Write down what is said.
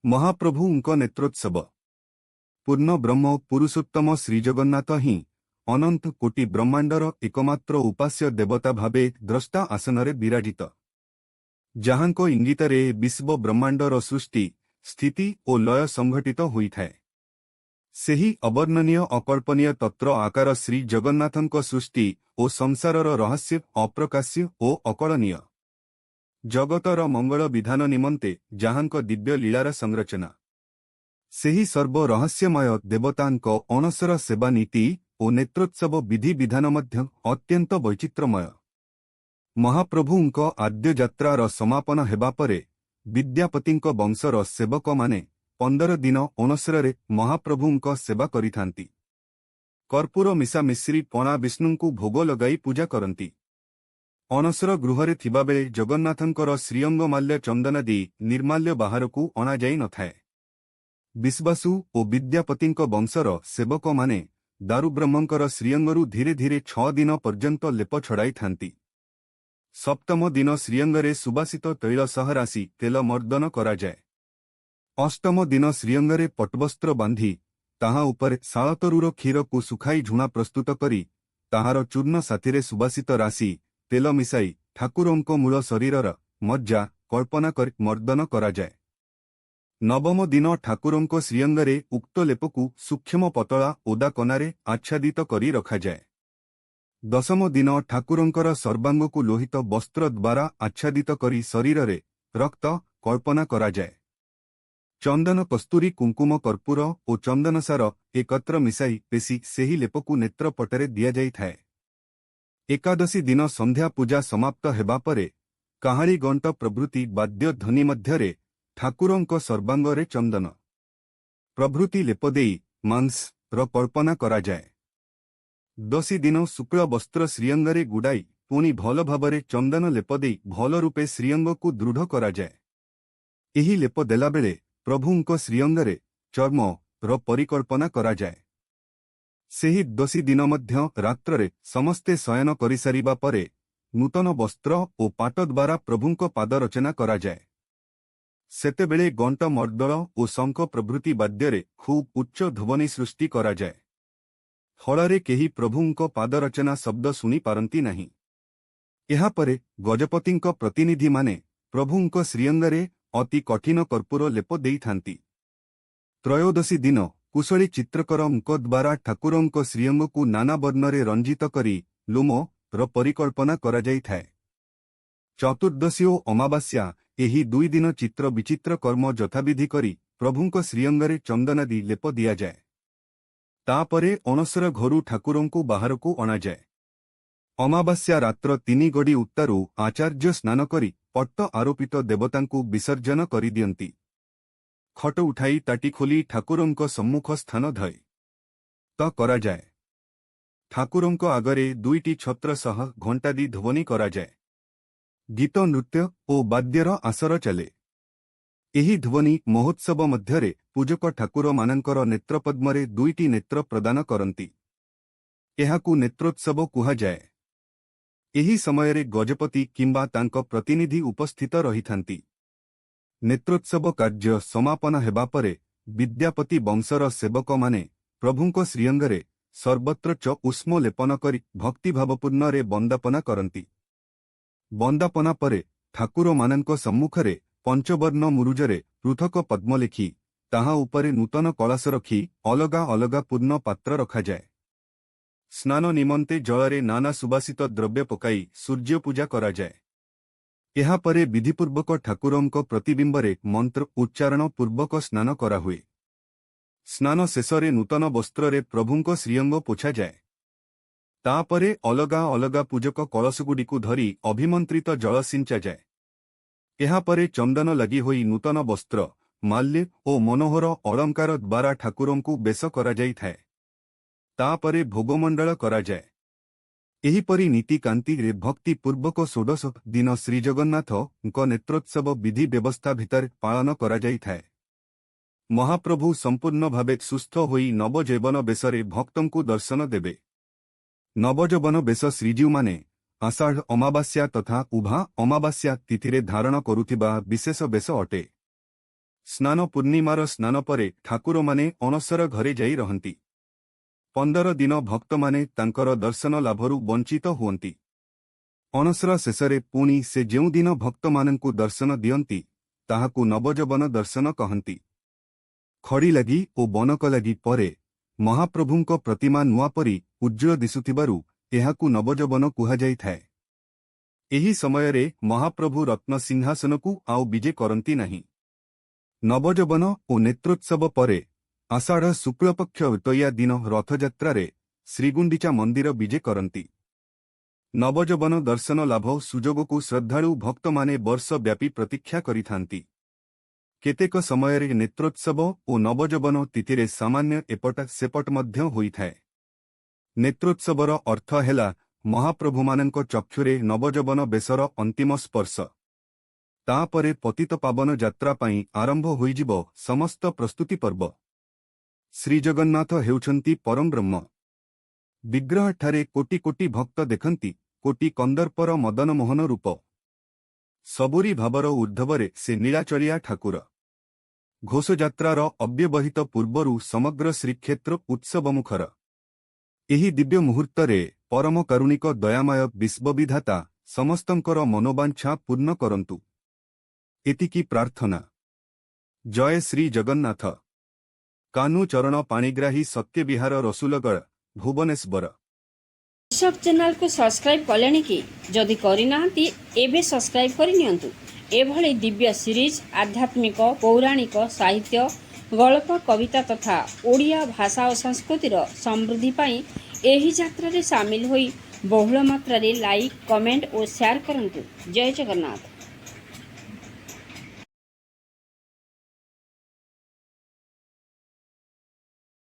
ମହାପ୍ରଭୁଙ୍କ ନେତ୍ରୋତ୍ସବ। ପୂର୍ଣ୍ଣ ବ୍ରହ୍ମ ପୁରୁଷୋତ୍ତମ ଶ୍ରୀଜଗନ୍ନାଥ ହିଁ ଅନନ୍ତ କୋଟି ବ୍ରହ୍ମାଣ୍ଡର ଏକମାତ୍ର ଉପାସ୍ୟ ଦେବତା ଭାବେ ଦ୍ରଷ୍ଟା ଆସନରେ ବିରାଜିତ, ଯାହାଙ୍କ ଇଙ୍ଗିତରେ ବିଶ୍ୱ ବ୍ରହ୍ମାଣ୍ଡର ସୃଷ୍ଟି, ସ୍ଥିତି ଓ ଲୟ ସଂଘଟିତ ହୋଇଥାଏ। ସେହି ଅବର୍ଣ୍ଣନୀୟ ଅକଳ୍ପନୀୟ ତତ୍ର ଆକାର ଶ୍ରୀ ଜଗନ୍ନାଥଙ୍କ ସୃଷ୍ଟି ଓ ସଂସାରର ରହସ୍ୟ ଅପ୍ରକାଶ୍ୟ ଓ ଅକଳନୀୟ। ଜଗତର ମଙ୍ଗଳ ବିଧାନ ନିମନ୍ତେ ଯାହାଙ୍କ ଦିବ୍ୟ ଲୀଳାର ସଂରଚନା। ସେହି ସର୍ବ ରହସ୍ୟମୟ ଦେବତାଙ୍କ ଅଣସର ସେବା ନୀତି ଓ ନେତ୍ରୋତ୍ସବ ବିଧି ବିଧାନ ମଧ୍ୟ ଅତ୍ୟନ୍ତ ବୈଚିତ୍ର୍ୟମୟ। ମହାପ୍ରଭୁଙ୍କ ଆଦ୍ୟ ଯାତ୍ରାର ସମାପନ ହେବା ପରେ ବିଦ୍ୟାପତିଙ୍କ ବଂଶର ସେବକମାନେ 15 ଦିନ ଅଣସରରେ ମହାପ୍ରଭୁଙ୍କ ସେବା କରିଥାନ୍ତି। କର୍ପୂର ମିଶା ମିଶ୍ରି ପଣା ବିଷ୍ଣୁଙ୍କୁ ଭୋଗ ଲଗାଇ ପୂଜା କରନ୍ତି। ଅଣସର ଗୃହରେ ଥିବାବେଳେ ଜଗନ୍ନାଥଙ୍କର ଶ୍ରୀଅଙ୍ଗମାଲ୍ୟ ଚନ୍ଦନାଦି ନିର୍ମାଲ୍ୟ ବାହାରକୁ ଅଣାଯାଇ ନଥାଏ। ବିଶ୍ୱାସୁ ଓ ବିଦ୍ୟାପତିଙ୍କ ବଂଶର ସେବକମାନେ ଦାରୁବ୍ରହ୍ମଙ୍କର ଶ୍ରୀଅଙ୍ଗରୁ ଧୀରେ ଧୀରେ 6 ଦିନ ପର୍ଯ୍ୟନ୍ତ ଲେପ ଛଡ଼ାଇଥାନ୍ତି। ସପ୍ତମ ଦିନ ଶ୍ରୀଅଙ୍ଗରେ ସୁବାସିତ ତୈଳ ସହ ରାଶି ତେଲ ମର୍ଦ୍ଦନ କରାଯାଏ। ଅଷ୍ଟମ ଦିନ ଶ୍ରୀଅଙ୍ଗରେ ପଟ୍ଟବସ୍ତ୍ର ବାନ୍ଧି ତାହା ଉପରେ ଶାଳତରୁର କ୍ଷୀରକୁ ଶୁଖାଇ ଝୁଣା ପ୍ରସ୍ତୁତ କରି ତାହାର ଚୂର୍ଣ୍ଣ ସାଥିରେ ସୁବାସିତ ରାଶି ତେଲ ମିଶାଇ ଠାକୁରଙ୍କ ମୂଳ ଶରୀରର ମଜ୍ଜା କଳ୍ପନା କରି ମର୍ଦ୍ଦନ କରାଯାଏ। ନବମ ଦିନ ଠାକୁରଙ୍କ ଶ୍ରୀଅଙ୍ଗରେ ଉକ୍ତ ଲେପକୁ ସୂକ୍ଷ୍ମ ପତଳା ଓଦା କନାରେ ଆଚ୍ଛାଦିତ କରି ରଖାଯାଏ। ଦଶମ ଦିନ ଠାକୁରଙ୍କର ସର୍ବାଙ୍ଗକୁ ଲୋହିତ ବସ୍ତ୍ର ଦ୍ୱାରା ଆଚ୍ଛାଦିତ କରି ଶରୀରରେ ରକ୍ତ କଳ୍ପନା କରାଯାଏ। ଚନ୍ଦନ କସ୍ତୁରୀ କୁଙ୍କୁମ କର୍ପୂର ଓ ଚନ୍ଦନସାର ଏକତ୍ର ମିଶାଇ ପେଶି ସେହି ଲେପକୁ ନେତ୍ରପଟରେ ଦିଆଯାଇଥାଏ। ଏକାଦଶୀ ଦିନ ସନ୍ଧ୍ୟା ପୂଜା ସମାପ୍ତ ହେବା ପରେ କାହାଳି ଗଣ୍ଟ ପ୍ରଭୃତି ବାଦ୍ୟ ଧ୍ୱନି ମଧ୍ୟରେ ଠାକୁରଙ୍କ ସର୍ବାଙ୍ଗରେ ଚନ୍ଦନ ପ୍ରଭୃତି ଲେପ ଦେଇ ମାଂସର କଳ୍ପନା କରାଯାଏ। ଦଶୀ ଦିନ ଶୁକ୍ଳ ବସ୍ତ୍ର ଶ୍ରୀଅଙ୍ଗରେ ଗୁଡ଼ାଇ ପୁଣି ଭଲ ଭାବରେ ଚନ୍ଦନ ଲେପ ଦେଇ ଭଲ ରୂପେ ଶ୍ରୀଅଙ୍ଗକୁ ଦୃଢ଼ କରାଯାଏ। ଏହି ଲେପ ଦେଲାବେଳେ ପ୍ରଭୁଙ୍କ ଶ୍ରୀଅଙ୍ଗରେ ଚର୍ମର ପରିକଳ୍ପନା କରାଯାଏ। ସେହି ଦଶୀ ଦିନ ମଧ୍ୟ ରାତ୍ରରେ ସମସ୍ତେ ଶୟନ କରିସାରିବା ପରେ ନୂତନ ବସ୍ତ୍ର ଓ ପାଟ ଦ୍ୱାରା ପ୍ରଭୁଙ୍କ ପାଦ ରଚନା କରାଯାଏ। ସେତେବେଳେ ଗଣ୍ଟ ମର୍ଦ୍ଦଳ ଓ ଶଙ୍ଖ ପ୍ରଭୃତି ବାଦ୍ୟରେ ଖୁବ୍ ଉଚ୍ଚ ଧ୍ୱନି ସୃଷ୍ଟି କରାଯାଏ। ଫଳରେ କେହି ପ୍ରଭୁଙ୍କ ପାଦରଚନା ଶବ୍ଦ ଶୁଣିପାରନ୍ତି ନାହିଁ। ଏହାପରେ ଗଜପତିଙ୍କ ପ୍ରତିନିଧିମାନେ ପ୍ରଭୁଙ୍କ ଶ୍ରୀଅଙ୍ଗରେ ଅତି କଠିନ କର୍ପୂର ଲେପ ଦେଇଥାନ୍ତି। ତ୍ରୟୋଦଶୀ ଦିନ କୁଶଳୀ ଚିତ୍ରକରଙ୍କ ଦ୍ୱାରା ଠାକୁରଙ୍କ ଶ୍ରୀଅଙ୍ଗକୁ ନାନା ବର୍ଣ୍ଣରେ ରଞ୍ଜିତ କରି ଲୋମର ପରିକଳ୍ପନା କରାଯାଇଥାଏ। ଚତୁର୍ଦ୍ଦଶୀ ଓ ଅମାବାସ୍ୟା ଏହି 2 ଦିନ ଚିତ୍ର ବିଚିତ୍ର କର୍ମ ଯଥାବିଧି କରି ପ୍ରଭୁଙ୍କ ଶ୍ରୀଅଙ୍ଗରେ ଚନ୍ଦନାଦି ଲେପ ଦିଆଯାଏ। ତାପରେ ଅଣସର ଘରୁ ଠାକୁରଙ୍କୁ ବାହାରକୁ ଅଣାଯାଏ। ଅମାବାସ୍ୟା ରାତ୍ର 3 ଗଡ଼ି ଉତ୍ତାରୁ ଆଚାର୍ଯ୍ୟ ସ୍ନାନ କରି ପଟ୍ଟ ଆରୋପିତ ଦେବତାଙ୍କୁ ବିସର୍ଜନ କରିଦିଅନ୍ତି। ଖଟ ଉଠାଇ ତାଟି ଖୋଲି ଠାକୁରଙ୍କ ସମ୍ମୁଖ ସ୍ଥାନ ଧୟ ତ କରାଯାଏ। ଠାକୁରଙ୍କ ଆଗରେ 2ଟି ଛତ୍ର ସହ ଘଣ୍ଟାଦି ଧ୍ୱନି କରାଯାଏ। ଗୀତ ନୃତ୍ୟ ଓ ବାଦ୍ୟର ଆସର ଚାଲେ। ଏହି ଧ୍ୱନି ମହୋତ୍ସବ ମଧ୍ୟରେ ପୂଜକ ଠାକୁରମାନଙ୍କର ନେତ୍ରପଦ୍ମରେ 2ଟି ନେତ୍ର ପ୍ରଦାନ କରନ୍ତି। ଏହାକୁ ନେତ୍ରୋତ୍ସବ କୁହାଯାଏ। ଏହି ସମୟରେ ଗଜପତି କିମ୍ବା ତାଙ୍କ ପ୍ରତିନିଧି ଉପସ୍ଥିତ ରହିଥାନ୍ତି। ନେତ୍ରୋତ୍ସବ କାର୍ଯ୍ୟ ସମାପନ ହେବା ପରେ ବିଦ୍ୟାପତି ବଂଶର ସେବକମାନେ ପ୍ରଭୁଙ୍କ ଶ୍ରୀଅଙ୍ଗରେ ସର୍ବତ୍ର ଉଷ୍ମ ଲେପନ କରି ଭକ୍ତିଭାବପୂର୍ଣ୍ଣରେ ବନ୍ଦାପନା କରନ୍ତି। ବନ୍ଦାପନା ପରେ ଠାକୁରମାନଙ୍କ ସମ୍ମୁଖରେ ପଞ୍ଚବର୍ଣ୍ଣ ମୁରୁଜରେ ପୃଥକ ପଦ୍ମ ଲେଖି ତାହା ଉପରେ ନୂତନ କଳସ ରଖି ଅଲଗା ଅଲଗା ପୂର୍ଣ୍ଣ ପାତ୍ର ରଖାଯାଏ। ସ୍ନାନ ନିମନ୍ତେ ଜଳରେ ନାନା ସୁବାସିତ ଦ୍ରବ୍ୟ ପକାଇ ସୂର୍ଯ୍ୟ ପୂଜା କରାଯାଏ। ଏହାପରେ ବିଧିପୂର୍ବକ ଠାକୁରଙ୍କ ପ୍ରତିବିମ୍ବରେ ମନ୍ତ୍ର ଉଚ୍ଚାରଣ ପୂର୍ବକ ସ୍ନାନ କରାହୁଏ। ସ୍ନାନ ଶେଷରେ ନୂତନ ବସ୍ତ୍ରରେ ପ୍ରଭୁଙ୍କ ଶ୍ରୀଅଙ୍ଗ ପୋଛାଯାଏ। ତାପରେ ଅଲଗା ଅଲଗା ପୂଜକ କଳସଗୁଡ଼ିକୁ ଧରି ଅଭିମନ୍ତ୍ରିତ ଜଳ ସିଞ୍ଚାଯାଏ। ଏହାପରେ ଚନ୍ଦନ ଲାଗି ହୋଇ ନୂତନ ବସ୍ତ୍ର, ମାଲ୍ୟ ଓ ମନୋହର ଅଳଙ୍କାର ଦ୍ୱାରା ଠାକୁରଙ୍କୁ ବେଶ କରାଯାଇଥାଏ। ତାପରେ ଭୋଗମଣ୍ଡଳ କରାଯାଏ। ଏହିପରି ନୀତିକାନ୍ତିରେ ଭକ୍ତିପୂର୍ବକ 16 ଦିନ ଶ୍ରୀଜଗନ୍ନାଥଙ୍କ ନେତ୍ରୋତ୍ସବ ବିଧି ବ୍ୟବସ୍ଥା ଭିତରେ ପାଳନ କରାଯାଇଥାଏ। ମହାପ୍ରଭୁ ସମ୍ପୂର୍ଣ୍ଣ ଭାବେ ସୁସ୍ଥ ହୋଇ ନବଯୌବନ ବେଶରେ ଭକ୍ତଙ୍କୁ ଦର୍ଶନ ଦେବେ। ନବଯୌବନ ବେଶ ଶ୍ରୀଜୀଉମାନେ ଆଷାଢ଼ ଅମାବାସ୍ୟା ତଥା ଉଭା ଅମାବାସ୍ୟା ତିଥିରେ ଧାରଣ କରୁଥିବା ବିଶେଷ ବେଶ ଅଟେ। ସ୍ନାନ ପୂର୍ଣ୍ଣିମାର ସ୍ନାନ ପରେ ଠାକୁରମାନେ ଅଣସର ଘରେ ଯାଇ ରହନ୍ତି। 15 ଦିନ ଭକ୍ତମାନେ ତାଙ୍କର ଦର୍ଶନ ଲାଭରୁ ବଞ୍ଚିତ ହୁଅନ୍ତି। ଅଣସର ଶେଷରେ ପୁଣି ସେ ଯେଉଁଦିନ ଭକ୍ତମାନଙ୍କୁ ଦର୍ଶନ ଦିଅନ୍ତି ତାହାକୁ ନବଯୌବନ ଦର୍ଶନ କହନ୍ତି। ଖଡ଼ିଲାଗି ଓ ବନକଲାଗି ପରେ ମହାପ୍ରଭୁଙ୍କ ପ୍ରତିମା ନୂଆ ପରି ଉଜ୍ଜ୍ୱଳ ଦିଶୁଥିବାରୁ ଏହାକୁ ନବଯୌବନ କୁହାଯାଇଥାଏ। ଏହି ସମୟରେ ମହାପ୍ରଭୁ ରତ୍ନସିଂହାସନକୁ ଆଉ ବିଜେ କରନ୍ତି ନାହିଁ। ନବଯୌବନ ଓ ନେତ୍ରୋତ୍ସବ ପରେ ଆଷାଢ଼ ଶୁକ୍ଳପକ୍ଷ ତୃତୀୟା ଦିନ ରଥଯାତ୍ରାରେ ଶ୍ରୀଗୁଣ୍ଡିଚା ମନ୍ଦିର ବିଜେ କରନ୍ତି। ନବଯୌବନ ଦର୍ଶନ ଲାଭ ସୁଯୋଗକୁ ଶ୍ରଦ୍ଧାଳୁ ଭକ୍ତମାନେ ବର୍ଷ ବ୍ୟାପୀ ପ୍ରତୀକ୍ଷା କରିଥାନ୍ତି। କେତେକ ସମୟରେ ନେତ୍ରୋତ୍ସବ ଓ ନବଯୌବନ ତିଥିରେ ସାମାନ୍ୟ ଏପଟ ସେପଟ ମଧ୍ୟ ହୋଇଥାଏ। ନେତ୍ରୋତ୍ସବର ଅର୍ଥ ହେଲା ମହାପ୍ରଭୁମାନଙ୍କ ଚକ୍ଷୁରେ ନବଯୌବନ ବେଶର ଅନ୍ତିମ ସ୍ପର୍ଶ। ତାପରେ ପତିତପାବନ ଯାତ୍ରା ପାଇଁ ଆରମ୍ଭ ହୋଇଯିବ ସମସ୍ତ ପ୍ରସ୍ତୁତି ପର୍ବ। ଶ୍ରୀଜଗନ୍ନାଥ ହେଉଛନ୍ତି ପରଂବ୍ରହ୍ମ। ବିଗ୍ରହଠାରେ କୋଟି କୋଟି ଭକ୍ତ ଦେଖନ୍ତି କୋଟି କନ୍ଦର୍ପର ମଦନମୋହନ ରୂପ। ସବୁରି ଭାବର ଉର୍ଦ୍ଧ୍ୱରେ ସେ ନୀଳାଚଳିଆ ଠାକୁର। ଘୋଷଯାତ୍ରାର ଅବ୍ୟବହିତ ପୂର୍ବରୁ ସମଗ୍ର ଶ୍ରୀକ୍ଷେତ୍ର ଉତ୍ସବମୁଖର। ଏହି ଦିବ୍ୟ ମୁହୂର୍ତ୍ତରେ ପରମ କାରୁଣିକ ଦୟାମୟ ବିଶ୍ୱବିଧାତା ସମସ୍ତଙ୍କର ମନୋବାଞ୍ଛା ପୂର୍ଣ୍ଣ କରନ୍ତୁ। ଏତିକି ପ୍ରାର୍ଥନା। ଜୟ ଶ୍ରୀ ଜଗନ୍ନାଥ। କାହ୍ନୁ ଚରଣ ପାଣିଗ୍ରାହୀ ସତ୍ୟବିହାର ରସୁଲଗଡ଼ ଭୁବନେଶ୍ୱର। सब चैनल को सब्सक्राइब कले कि जदि करना एबे सब्सक्राइब करनियंतु। एभली दिव्य सीरीज आध्यात्मिक पौराणिक साहित्य गल्प कविता तथा ओडिया भाषा और संस्कृतिर समृद्धि पाई एही यात्रा रे शामिल होई बहुल मात्रा रे लाइक कमेंट और शेयर करंतु। जय जगन्नाथ।